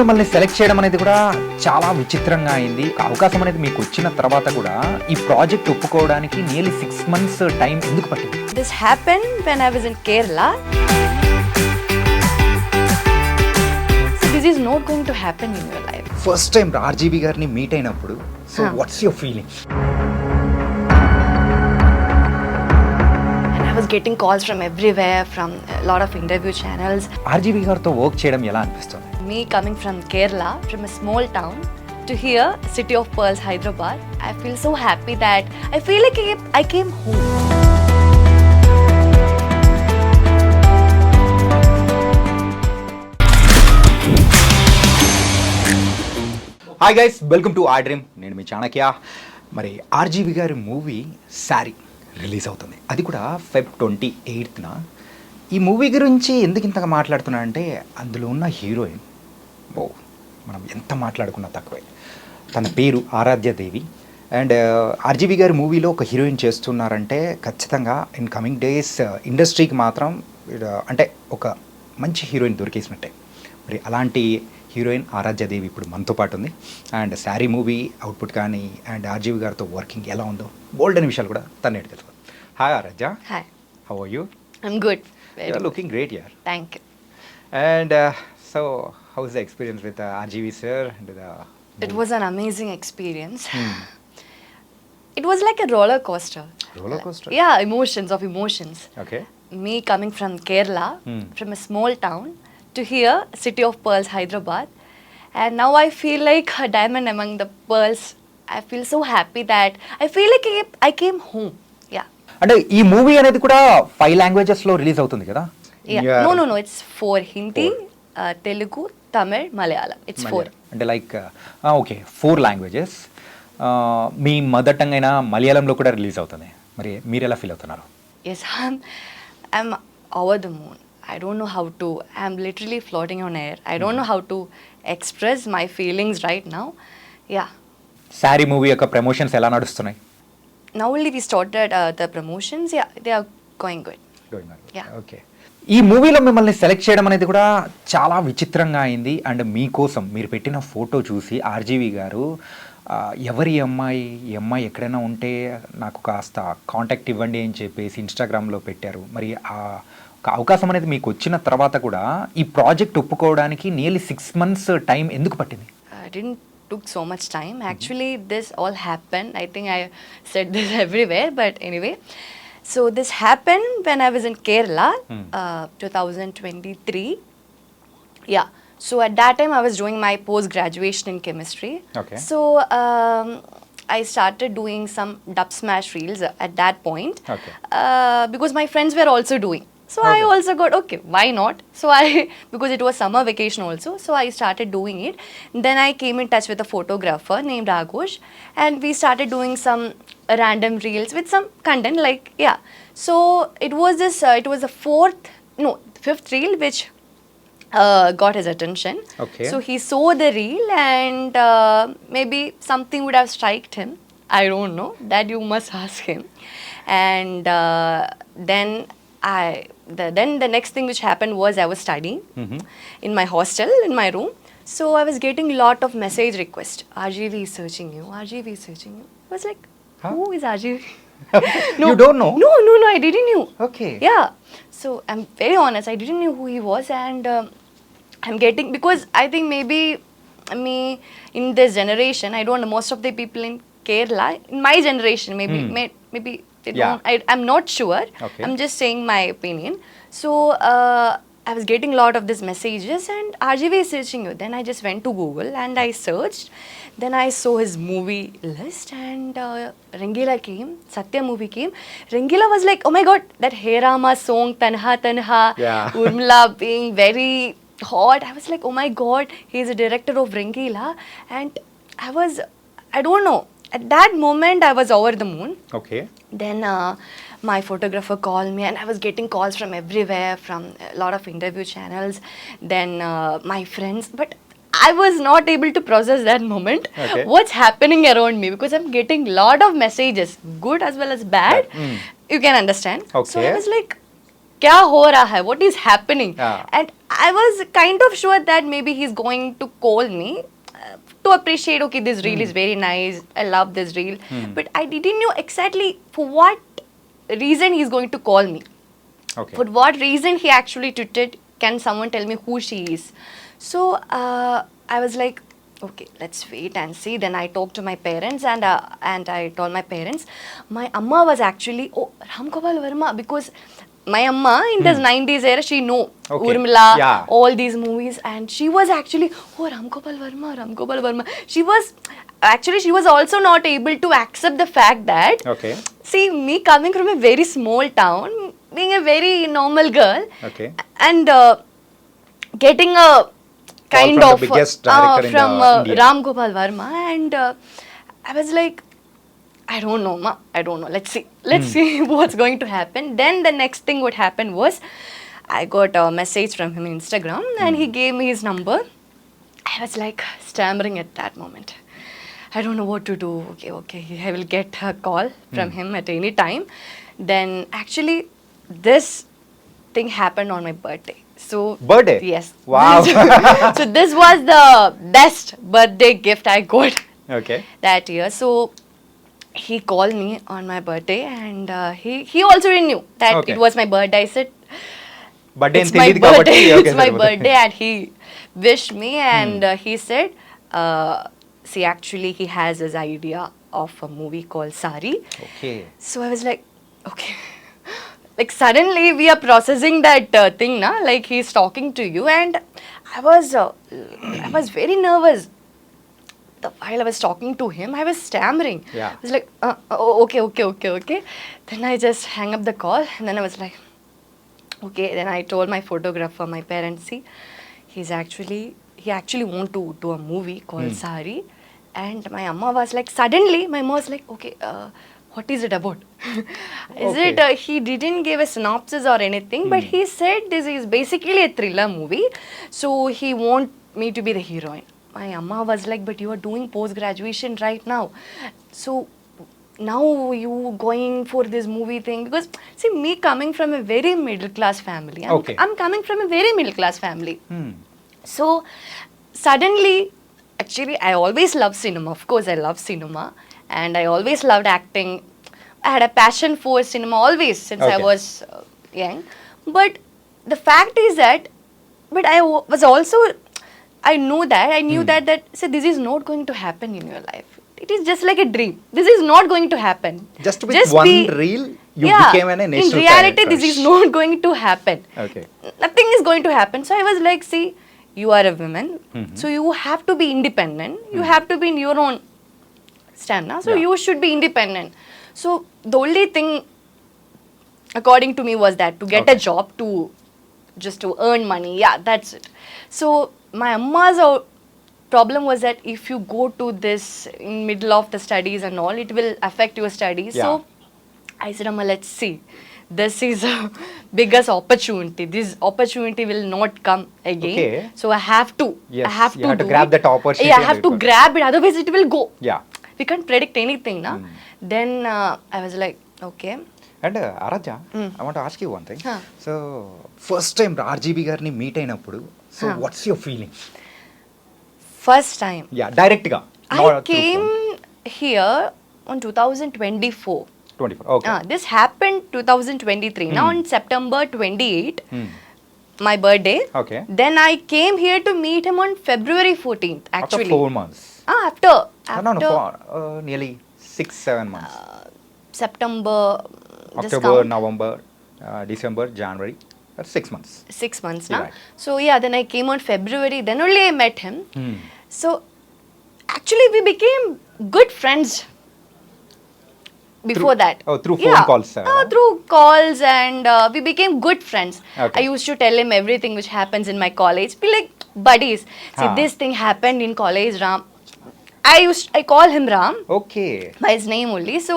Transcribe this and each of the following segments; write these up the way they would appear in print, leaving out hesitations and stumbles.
మిమ్మల్ని సెలెక్ట్ చేయడం అనేది కూడా చాలా విచిత్రంగా అయింది. అవకాశం అనేది మీకు వచ్చిన తర్వాత కూడా ఈ ప్రాజెక్ట్ ఒప్పుకోవడానికి నియర్లీ 6 months టైం ఎందుకు పట్టింది? This happened when I was in Kerala. So this is not going to happen in your life. First time RGV గారిని మీట్ అయినప్పుడు so what's your feeling? And I was getting calls from everywhere, from a lot of interview channels. RGV గారితో work చేయడం ఎలా అనిపిస్తుంది? Me coming from Kerala, from a small town, to here, City of Pearls, Hyderabad, I feel so happy that I feel like I came home. Hi guys, welcome to iDream. నేను మీ చాణక్య. మరి RGV గారి movie sari release అవుతుంది, అది కూడా Feb 28న. ఈ movie గురించి ఎందుకు ఇంతగా మాట్లాడుతున్నా అంటే అందులో ఉన్న హీరోయిన్ మనం ఎంత మాట్లాడుకున్నా తక్కువే. తన పేరు ఆరాధ్యదేవి. అండ్ RGV గారి మూవీలో ఒక హీరోయిన్ చేస్తున్నారంటే ఖచ్చితంగా ఇన్ కమింగ్ డేస్ ఇండస్ట్రీకి మాత్రం అంటే ఒక మంచి హీరోయిన్ దొరికేసినట్టే. మరి అలాంటి హీరోయిన్ ఆరాధ్యదేవి ఇప్పుడు మనతో పాటు ఉంది. అండ్ శారీ మూవీ అవుట్పుట్ కానీ అండ్ RGV గారితో వర్కింగ్ ఎలా ఉందో బోల్డ్ అనే విషయాలు కూడా తను తెలుసుకో. Hi Aradhya. Hi. How are you? I'm good. You are looking great here. Thank you. And so how is the experience with RGV sir and the movie? It was an amazing experience. It was like a roller coaster. Roller coaster? Yeah, emotions. Okay. Me coming from Kerala, from a small town, to here, City of Pearls, Hyderabad. And now I feel like a diamond among the pearls. I feel so happy that I feel like I came home. Yeah. అంటే ఈ movie అనేది కూడా 5 languages లో release అవుతుంది కదా? Yeah. No. It's 4. Hindi, Telugu, Tamil, Malayalam. It's 4. అంటే like okay 4 languages. మీ mother tongue అయిన మలయాళంలో కూడా రిలీజ్ అవుతుంది. మరి మీరు ఎలా ఫీల్ అవుతున్నారు? Yes, I'm over the moon. I don't know how to. I'm literally floating on air. I don't know how to express my feelings right now. Yeah. Sari movie యొక్క promotions ఎలా నడుస్తున్నాయి? Now only we started the promotions. Yeah, they are going good. Yeah. Okay. ఈ మూవీలో మిమ్మల్ని select చేయడం అనేది కూడా చాలా విచిత్రంగా అయింది. అండ్ మీకోసం మీరు పెట్టిన ఫోటో చూసి RGV గారు ఎవరి ఈ అమ్మాయి ఎక్కడైనా ఉంటే నాకు కాస్త కాంటాక్ట్ ఇవ్వండి అని చెప్పేసి ఇన్స్టాగ్రామ్లో పెట్టారు. మరి ఒక అవకాశం అనేది మీకు వచ్చిన తర్వాత కూడా ఈ ప్రాజెక్ట్ ఒప్పుకోవడానికి నియర్లీ 6 months టైం ఎందుకు పట్టింది? It didn't took so much time. Actually, this all happened. I think I said this everywhere, but anyway. So this happened when I was in Kerala, 2023. Yeah. So at that time, I was doing my post-graduation in chemistry. Okay. So I started doing some dub smash reels at that point. Okay. Because my friends were also doing. So I also got, okay, why not? So because it was summer vacation also, so I started doing it. Then I came in touch with a photographer named Ragosh, and we started doing some random reels with some content, like, yeah. So it was the fifth reel which got his attention. Okay. So he saw the reel and maybe something would have striked him. I don't know. That you must ask him. And then the next thing which happened was I was studying in my hostel, in my room. So I was getting lot of message requests. RGV is searching you. RGV is searching you. I was like, who is RGV? You don't know? No, I didn't know. Okay. Yeah. So I'm very honest. I didn't know who he was, and I'm getting, because I think maybe me in this generation, I don't know, most of the people in Kerala, in my generation, maybe they don't. I'm not sure. Okay. I'm just saying my opinion. So I was getting a lot of these messages, and RGV is searching you. Then I just went to Google and I searched. Then I saw his movie list, and Rangila came, Satya movie came. Rangila was like, oh my god, that Hey Rama song, Tanha Tanha, Urmila being very hot. I was like, oh my god, he's a director of Rangila. And I don't know, at that moment I was over the moon. Okay. Then my photographer called me, and I was getting calls from everywhere, from a lot of interview channels. Then my friends, but I was not able to process that moment. Okay. What's happening around me, because I'm getting lot of messages, good as well as bad. You can understand. Okay. So I was like, kya ho raha hai? What is happening? Yeah. And I was kind of sure that maybe he's going to call me to appreciate, okay, this reel is very nice, I love this reel. But I didn't know exactly for what reason he's going to call me. Okay. For what reason he actually tweeted, can someone tell me who she is? So I was like, okay, let's wait and see. Then I talked to my parents and I told my parents. My amma was actually, oh, Ram Gopal Verma, because my amma in this 90s era, she know Okay. Urmila, Yeah. all these movies, and she was actually, oh, Ram Gopal Verma. She was also not able to accept the fact that, Okay. see, me coming from a very small town, being a very normal girl, Okay. and getting a kind from the of biggest director in from India. Ram Gopal Verma, and I was like, I don't know, ma. I don't know. Let's see what's going to happen. Then the next thing what happened was, I got a message from him on Instagram, and he gave me his number. I was like stammering at that moment. I don't know what to do. Okay, I will get a call from him at any time. Then actually, this thing happened on my birthday. So Birthday? Yes. Wow. So this was the best birthday gift I got Okay. that year. So he called me on my birthday, and he also knew that Okay. it was my birthday. I said, Birthday it's and my తెలియదు కాబట్టి birthday. okay, It's my సరిపోతుంది. birthday, and he wished me, and he said, see, actually, he has his idea of a movie called Saree. Okay. So I was like, okay. Like suddenly we are processing that thing, na? Like he's talking to you, and I was very nervous. While I was talking to him, I was stammering. Yeah. I was like, okay. Then I just hang up the call, and then I was like, okay. Then I told my photographer, my parents, see, he actually want to do a movie called Saree. And my amma was like, suddenly my mom was like, okay, what is it about? He didn't give a synopsis or anything, but he said this is basically a thriller movie, so he want me to be the heroine. My amma was like, but you are doing post-graduation right now, so now you going for this movie thing, because see, me coming from a very middle class family, Okay. I'm coming from a very middle class family. So suddenly, actually, I always loved cinema. Of course, I love cinema, and I always loved acting. I had a passion for cinema always since I Okay. was young. But the fact is that, but was also, I knew that so this is not going to happen in your life. It is just like a dream. This is not going to happen. Just with one reel, you became a national in reality, character. this is not going to happen. Okay. Nothing is going to happen. So I was like, see, you are a woman, so you have to be independent. You have to be in your own stamina. So Yeah. you should be independent. So the only thing, according to me, was that to get a job, to earn money. Yeah, that's it. So my amma's problem was that if you go to this in middle of the studies and all, it will affect your studies. Yeah. So I said, Amma, let's see. This is a biggest opportunity. This opportunity will not come again. Okay. So I have to. Yes, I have you to have to do grab it. that opportunity Yeah, I and have do to it. grab it. Otherwise, it will go. Yeah. We can't predict anything, na? Then I was like, okay. And Aradhya I want ask you one thing Huh. So first time RGV గారిని meet అయినప్పుడు so Huh. What's your feeling First time. Yeah డైరెక్ట్గా I came here on 2024. 24 okay This happened 2023. Now on September 28, my birthday. Okay. Then I came here to meet him on February 14th. After Actually, 4 months after no nearly 6-7 months September. Just October, count. November, December, January. That's 6 months. 6 months now. Right. So yeah, then I came on February. Then only I met him. So actually, we became good friends. Before that, through phone calls, through calls, and we became good friends. Okay. I used to tell him everything which happens in my college. We like buddies. See, this thing happened in college, Ram. I call him Ram okay by his name only. So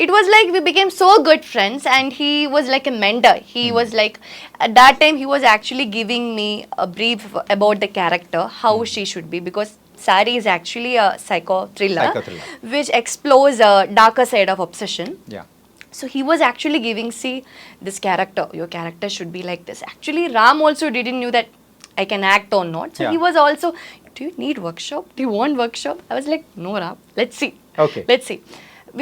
it was like we became so good friends, and he was like a mentor. He was like, at that time, he was actually giving me a brief about the character, how she should be, because Saree is actually a psycho thriller, Psycho thriller. which explores a darker side of obsession. Yeah So he was actually giving, see, this character, your character should be like this. Actually, Ram also didn't knew that I can act or not. So Yeah. he was also, do you need workshop? Do you want workshop? I was like, no, Ram, let's see. Okay. Let's see.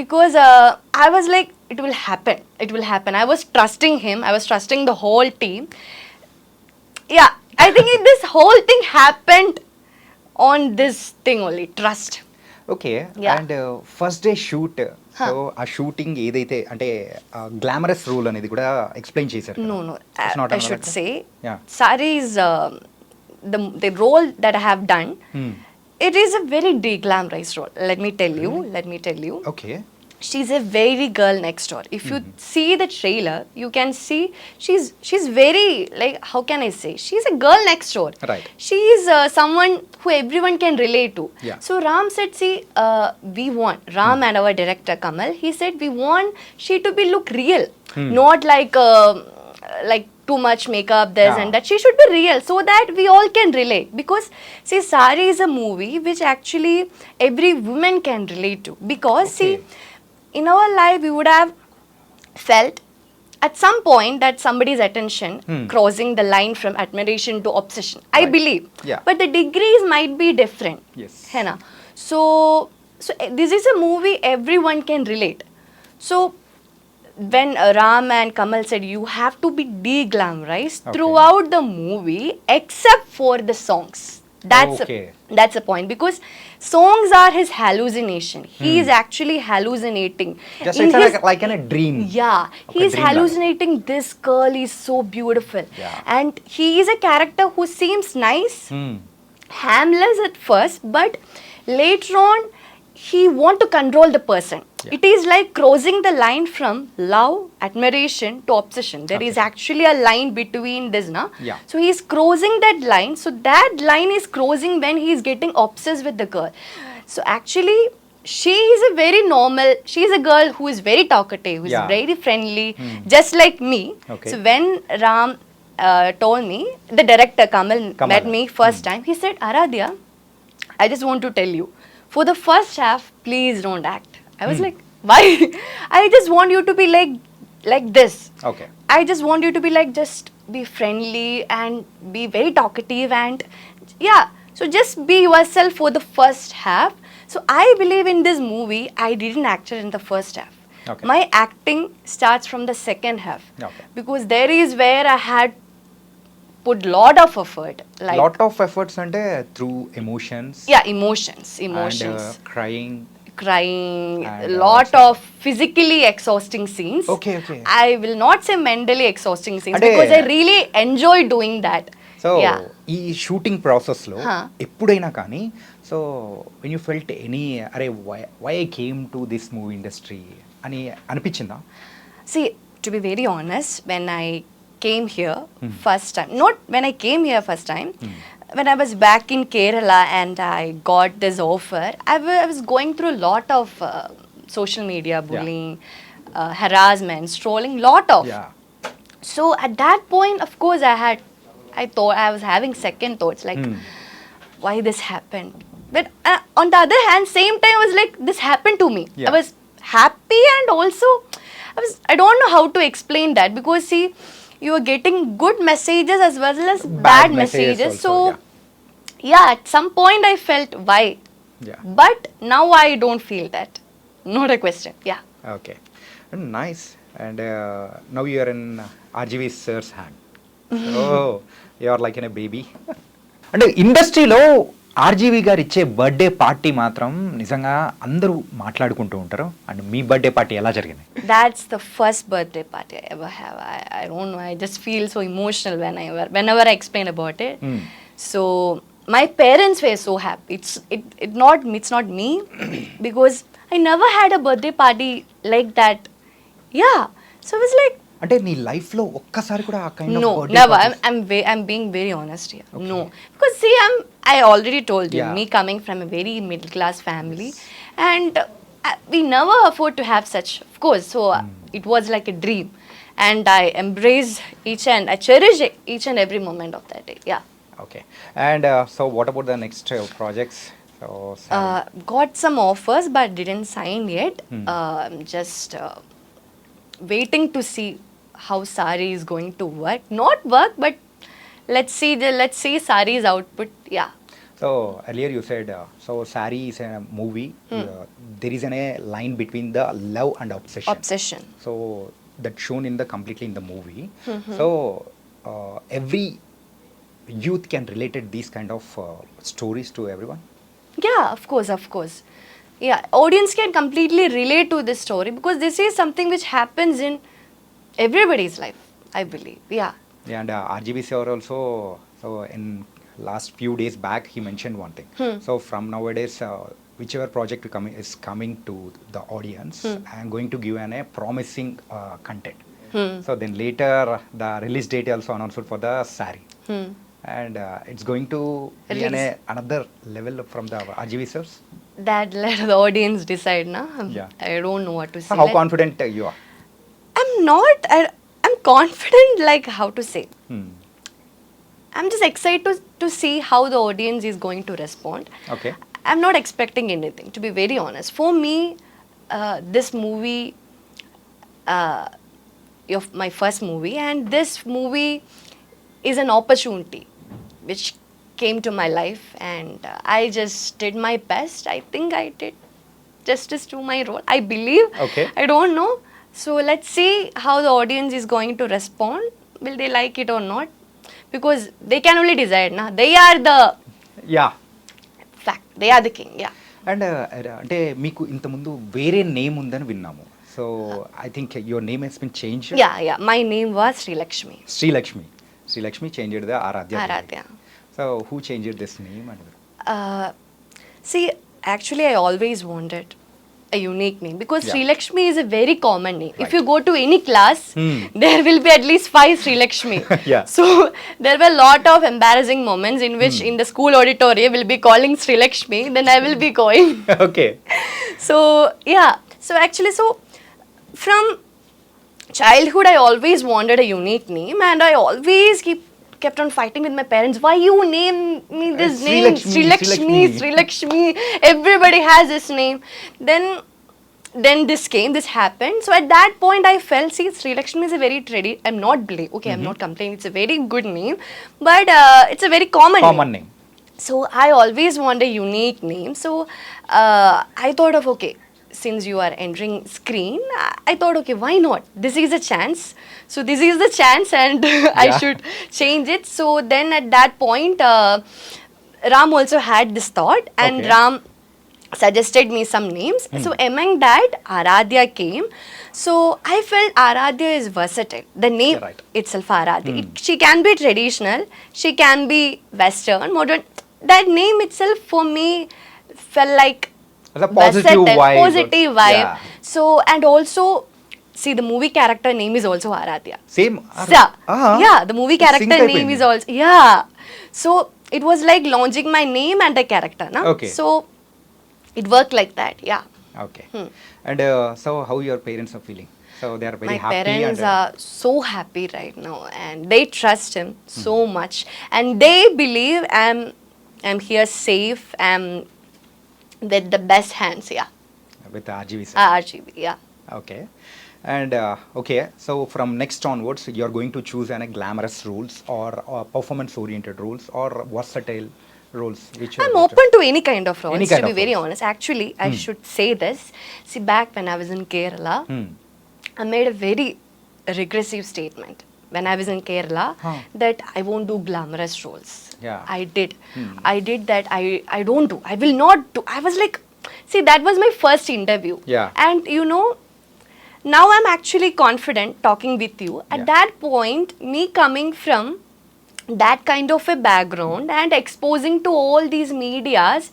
Because I was like, it will happen. It will happen. I was trusting him. I was trusting the whole team. Yeah, I think this whole thing happened on this thing only, trust. Okay Yeah. And first day shoot so ఆ shooting ఏదైతే అంటే glamorous rule అనేది కూడా explain చేశారు No, no. It's not I should another- say, Yeah. Saree is the role that I have done. It is a very de-glamorized role. Let me tell you. Let me tell you. Okay She's a very girl next door. If you see the trailer, you can see she's very, like, how can I say? She's a girl next door. Right. She is someone who everyone can relate to. Yeah. So Ram said, see, we want Ram and our director Kamal. He said we want she to be look real, not like too much makeup, this Yeah. and that. She should be real so that we all can relate. Because see, Saree is a movie which actually every woman can relate to. Because see, in our life we would have felt at some point that somebody's attention crossing the line from admiration to obsession. I Right. believe. Yeah. But the degrees might be different. Yes. है ना? So this is a movie everyone can relate. So when Ram and Kamal said you have to be de-glamorized Okay. throughout the movie except for the songs. Okay. That's the point, because songs are his hallucination. He is actually hallucinating. Just In it's his- like an dream yeah, Okay, he's dream hallucinating. This girl is so beautiful. Yeah. And he is a character who seems nice, harmless at first, but later on, he want to control the person. Yeah. It is like crossing the line from love, admiration to obsession. There is actually a line between this, na? Yeah. So he is crossing that line. So that line is crossing when he is getting obsessed with the girl. So actually, she is a very normal, she is a girl who is very talkative, who is Yeah. very friendly, just like me. Okay. So when Ram told me, the director Kamal Kamal. met me first time, he said, Aradhya, I just want to tell you, for the first half, please don't act. I was like, why? I just want you to be like this. Okay I just want you to be like, just be friendly and be very talkative and yeah. So just be yourself for the first half. So I believe in this movie, I didn't act in the first half. Okay. My acting starts from the second half. Okay. Because there is where I had put lot of effort. Like lot of efforts అంటే through emotions yeah, emotions. Crying Crying, And a lot of physically exhausting scenes. Okay, okay. I will not say mentally exhausting scenes Ade- because I really enjoy doing that. So Yeah. ఈ shooting ప్రాసెస్లో Huh. ఎప్పుడైనా కానీ so when you felt any అరే why I came to this movie industry అని అనిపించిందా See, to be very honest, when I came here first time, not when I came here first time, when I was back in Kerala and I got this offer, I was going through a lot of social media bullying, harassment, trolling, lot of. Yeah So at that point, of course, I thought I was having second thoughts like, why this happened? But on the other hand, same time I was like, this happened to me. Yeah. I was happy and also I don't know how to explain that, because see, you are getting good messages as well as bad messages. also, So yeah, at some point I felt why. Yeah But now I don't feel that. Not a question. Yeah. Okay nice and now you're in RGV sir's hand so you're like an a baby అంటే ఇండస్ట్రీలో RGV గారు ఇచ్చే birthday party మాత్రం నిజంగా అందరూ మాట్లాడుకుంటూ ఉంటారు and me birthday party ఎలా జరిగింది That's the first birthday party I ever have. I don't know. I just feel so emotional whenever I explain about it. So my parents were so happy. It's not me because I never had a birthday party like that. Yeah. So I was like, అంటే నీ లైఫ్లో ఒక్కసారి కూడా ఆ kind no, of never. I'm being very honest here. No, because see, I already told you, Yeah. me coming from a very middle class family, and we never afford to have such. Of course, so it was like a dream, and I embrace I cherish each and every moment of that day. Yeah. Okay and so what about the next projects so Got some offers but didn't sign yet. Just waiting to see how Saree is going to work. Not work, but let's see Saree's output. Yeah. So earlier you said, so Saree is a movie. There is a line between the love and obsession. Obsession. So that's shown in the completely in the movie. So every youth can relate these kind of stories to everyone. Yeah, of course, of course. Yeah, audience can completely relate to this story because this is something which happens in everybody's life, I believe. Yeah. Yeah, and RGV Saree also, so in last few days back, he mentioned one thing. So from nowadays, whichever project is coming to the audience, I am going to give a promising content. So then later, the release date also announced for the Saree. And it's going to be another level from the RGV Saree. That let the audience decide, na? Yeah. I don't know what to say. So how confident you are? I'm confident, like, how to say. Hmm. I'm just excited to see how the audience is going to respond. Okay. I'm not expecting anything, to be very honest. For me, this movie, my first movie, and this movie is an opportunity which came to my life, and I just did my best. I think I did justice to my role. I believe. Okay. I don't know. So let's see how the audience is going to respond. Will they like it or not? Because they can only decide, na? They are the Yeah. fact. They are the king. Yeah. And అంటే మీకు ఇంతకుముందు వేరే name ఉందని విన్నాము. So I think your name has been change. Yeah. My name was Sri Lakshmi. Srilakshmi changed the Aradhya. Aradhya. So who changed this name and See, actually, I always wanted a unique name because Yeah. Sri Lakshmi is a very common name. If Right. you go to any class, there will be at least 5 Sri Lakshmi. Yeah. So there were a lot of embarrassing moments in which in the school auditorium will be calling Sri Lakshmi, then I will be going. Okay. So yeah, so actually, so from childhood I always wanted a unique name, and I always kept on fighting with my parents. Why you name me this Sri name? Lakshmi. Sri Lakshmi. Everybody has this name. Then this happened. So at that point I felt, see, Sri Lakshmi is a very I'm not complaining. It's a very good name, but it's a very common name. So I always want a unique name. So I thought of, okay, since you are entering screen, I thought, okay, why not? This is a chance. So this is the chance, and I should change it. So then at that point, Ram also had this thought, and Okay. Ram suggested me some names. So among that, Aradhya came. So I felt Aradhya is versatile. The name You're right. itself, Aradhya. She can be traditional, she can be western, modern. That name itself for me felt like It's a positive vibe. Positive vibe. Yeah. So, and also, see, the movie character name is also Aradhya. Same. Yeah, the movie character name is also, yeah. So, it was like launching my name and the character, na? Okay. So, it worked like that, yeah. Okay. And so how your parents are feeling? So they are very My happy parents and are so happy right now, and they trust him so much, and they believe I'm here safe, I'm with the best hands, yeah. With RGV. RGV, yeah. Okay. And okay, so from next onwards, you are going to choose any glamorous roles or performance-oriented roles or versatile roles? Which I'm open to any kind of roles, Any kind to be of very roles. honest. Actually, I should say this. See, back when I was in Kerala, I made a very regressive statement when I was in Kerala that I won't do glamorous roles. Yeah. I did that. I don't do. I will not do. I was like, see, that was my first interview. Yeah. And you know, now I'm actually confident talking with you. At Yeah. that point, me coming from that kind of a background and exposing to all these medias,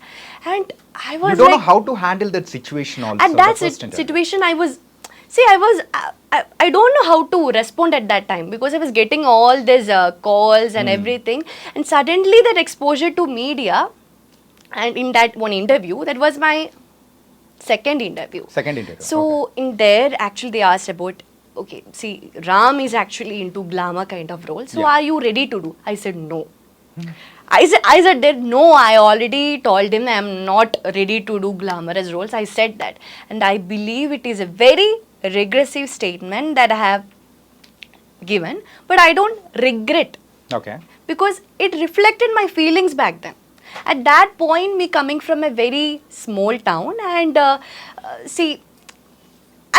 and I was You don't know like, how to handle that situation also. at that the first interview. situation I was, see, I don't know how to respond at that time because I was getting all these calls and everything, and suddenly that exposure to media, and in that one interview, that was my second interview. Second interview. So in there, actually, they asked about, okay, see, Ram is actually into glamour kind of roles. So Yeah. are you ready to do? I said no. I said that no. I already told him I am not ready to do glamorous roles. I said that, and I believe it is a very regressive statement that I have given, but I don't regret okay because it reflected my feelings back then. At that point, me coming from a very small town, and see,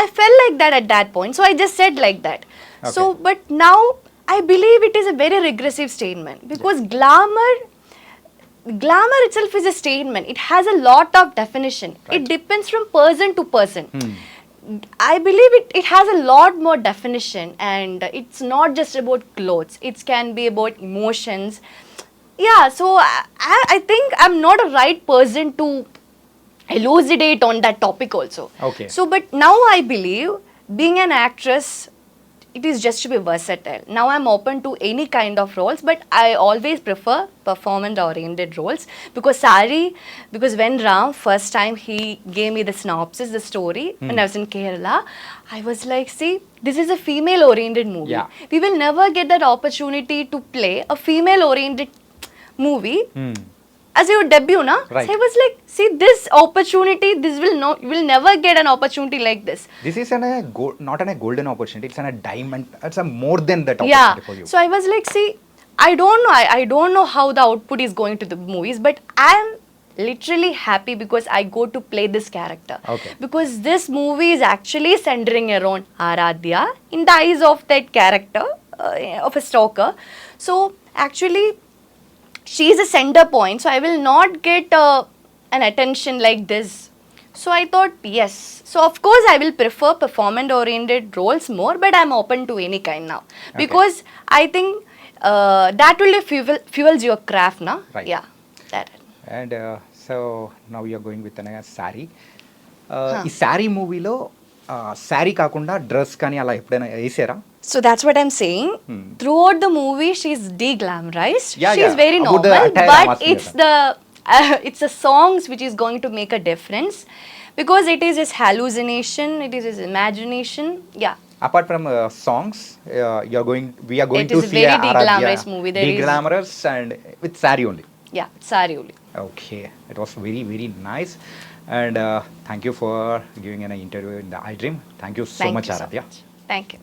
I felt like that at that point, so I just said like that. So, Okay. but now I believe it is a very regressive statement because glamour itself is a statement. It has a lot of definition. It Right. depends from person to person. I believe it has a lot more definition, and it's not just about clothes. It can be about emotions. Yeah, so I think I'm not a right person to elucidate on that topic also. Okay. So, but now I believe being an actress, it is just to be versatile. Now I'm open to any kind of roles, but I always prefer performance-oriented roles because when Ram first time he gave me the synopsis, the story, when I was in Kerala, I was like, see, this is a female-oriented movie. Yeah. We will never get that opportunity to play a female-oriented movie as your debut, na? Right. So I was like, see, this opportunity, you will never get an opportunity like this. This is an not an golden opportunity, it's an diamond, it's more than that Yeah. Opportunity for you. So I was like, see, I don't know. I don't know how the output is going to the movies, but I am literally happy because I go to play this character. Okay. Because this movie is actually centering around Aradhya in the eyes of that character of a stalker. So actually, she is a center point. So I will not get an attention like this. So I thought, yes. So of course I will prefer performance-oriented roles more, but I'm open to any kind now because I think that will fuels your craft, na? Right. Yeah, that. And so now you're going with అనే శారీ. ఈ శారీ మూవీలో శారీ కాకుండా dress కానీ అలా ఎప్పుడైనా వేసారా? So that's what I'm saying. Throughout the movie, she's de-glamorized. Yeah, she's yeah. very About the normal, attire I'm but asking it's it's the songs which is going to make a difference because it is his hallucination, it is his imagination. Yeah. Apart from songs, we are going It to is a see very Aradhya de-glamorous movie. There is- de-glamorous and with saree only. Yeah, sorry, Uli. Okay, it was very, very nice. And thank you for giving an interview in the iDream. Thank you so Thank much, you so Aradhya. much. Thank you.